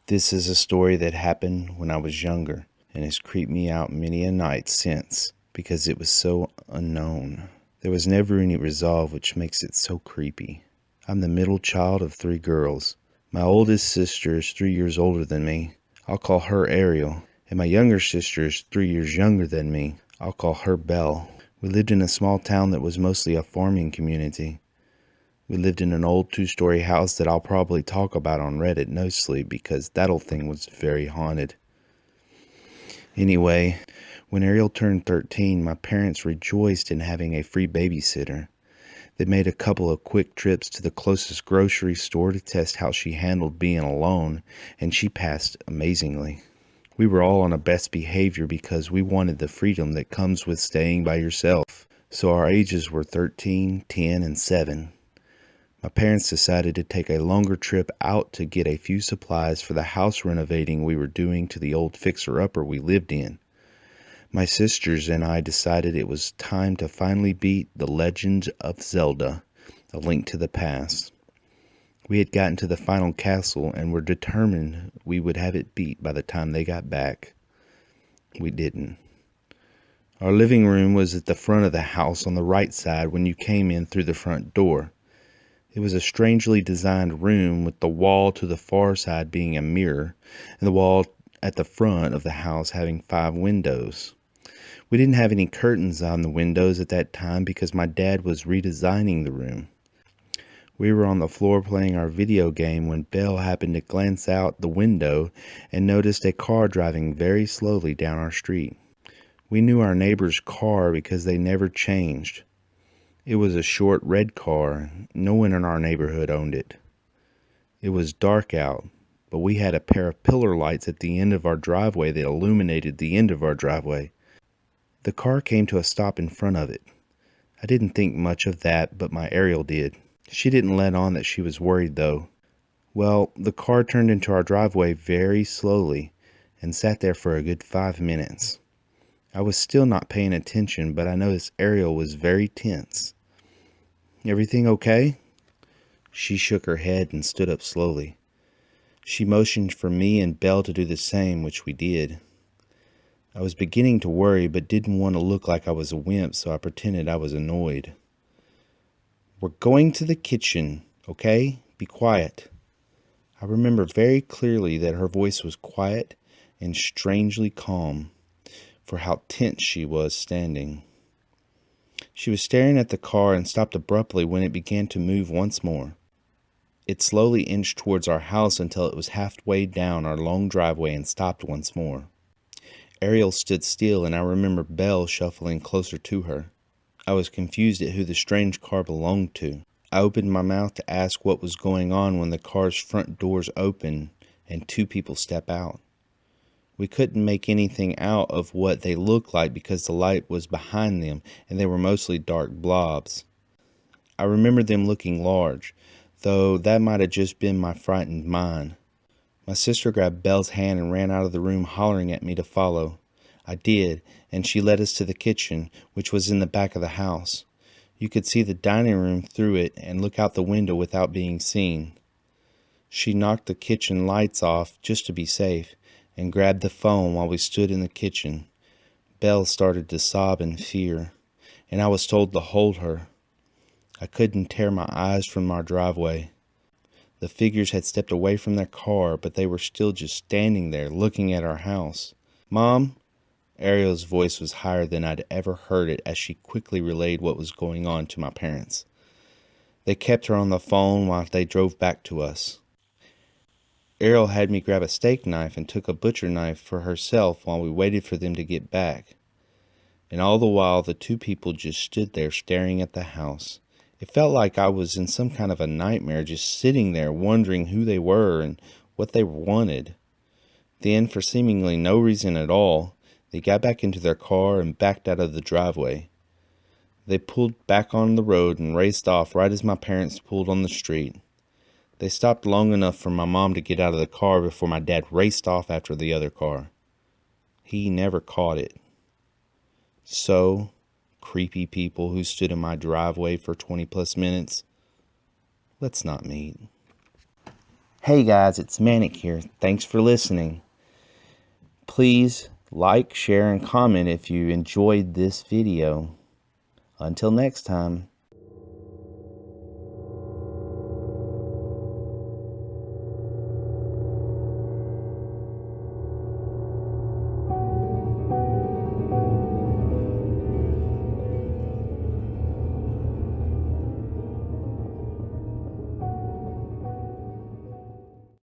This is a story that happened when I was younger and has creeped me out many a night since because it was so unknown. There was never any resolve, which makes it so creepy. I'm the middle child of 3 girls. My oldest sister is 3 years older than me. I'll call her Ariel. And my younger sister is 3 years younger than me. I'll call her Belle. We lived in a small town that was mostly a farming community. We lived in an old 2-story house that I'll probably talk about on Reddit mostly because that old thing was very haunted. Anyway, when Ariel turned 13, my parents rejoiced in having a free babysitter. They made a couple of quick trips to the closest grocery store to test how she handled being alone, and she passed amazingly. We were all on a best behavior because we wanted the freedom that comes with staying by yourself. So our ages were 13, 10, and 7. My parents decided to take a longer trip out to get a few supplies for the house renovating we were doing to the old fixer-upper we lived in. My sisters and I decided it was time to finally beat The Legend of Zelda: A Link to the Past. We had gotten to the final castle and were determined we would have it beat by the time they got back. We didn't. Our living room was at the front of the house on the right side when you came in through the front door. It was a strangely designed room with the wall to the far side being a mirror and the wall at the front of the house having 5 windows. We didn't have any curtains on the windows at that time because my dad was redesigning the room. We were on the floor playing our video game when Belle happened to glance out the window and noticed a car driving very slowly down our street. We knew our neighbor's car because they never changed. It was a short red car. No one in our neighborhood owned it. It was dark out, but we had a pair of pillar lights at the end of our driveway that illuminated the end of our driveway. The car came to a stop in front of it. I didn't think much of that, but my Ariel did. She didn't let on that she was worried, though. Well, the car turned into our driveway very slowly and sat there for a good 5 minutes. I was still not paying attention, but I noticed Ariel was very tense. "Everything okay?" She shook her head and stood up slowly. She motioned for me and Belle to do the same, which we did. I was beginning to worry, but didn't want to look like I was a wimp, so I pretended I was annoyed. "We're going to the kitchen, okay? Be quiet." I remember very clearly that her voice was quiet and strangely calm for how tense she was standing. She was staring at the car and stopped abruptly when it began to move once more. It slowly inched towards our house until it was halfway down our long driveway and stopped once more. Ariel stood still, and I remember Belle shuffling closer to her. I was confused at who the strange car belonged to. I opened my mouth to ask what was going on when the car's front doors opened and 2 people step out. We couldn't make anything out of what they looked like because the light was behind them and they were mostly dark blobs. I remember them looking large, though that might have just been my frightened mind. My sister grabbed Belle's hand and ran out of the room hollering at me to follow. I did, and she led us to the kitchen, which was in the back of the house. You could see the dining room through it and look out the window without being seen. She knocked the kitchen lights off just to be safe and grabbed the phone while we stood in the kitchen. Belle started to sob in fear, and I was told to hold her. I couldn't tear my eyes from our driveway. The figures had stepped away from their car, but they were still just standing there looking at our house. "Mom?" Ariel's voice was higher than I'd ever heard it as she quickly relayed what was going on to my parents. They kept her on the phone while they drove back to us. Ariel had me grab a steak knife and took a butcher knife for herself while we waited for them to get back. And all the while, the 2 people just stood there staring at the house. It felt like I was in some kind of a nightmare, just sitting there wondering who they were and what they wanted. Then, for seemingly no reason at all, they got back into their car and backed out of the driveway. They pulled back on the road and raced off right as my parents pulled on the street. They stopped long enough for my mom to get out of the car before my dad raced off after the other car. He never caught it. So, creepy people who stood in my driveway for 20 plus minutes, let's not meet. Hey guys, it's Manic here. Thanks for listening. Please like, share, and comment if you enjoyed this video. Until next time.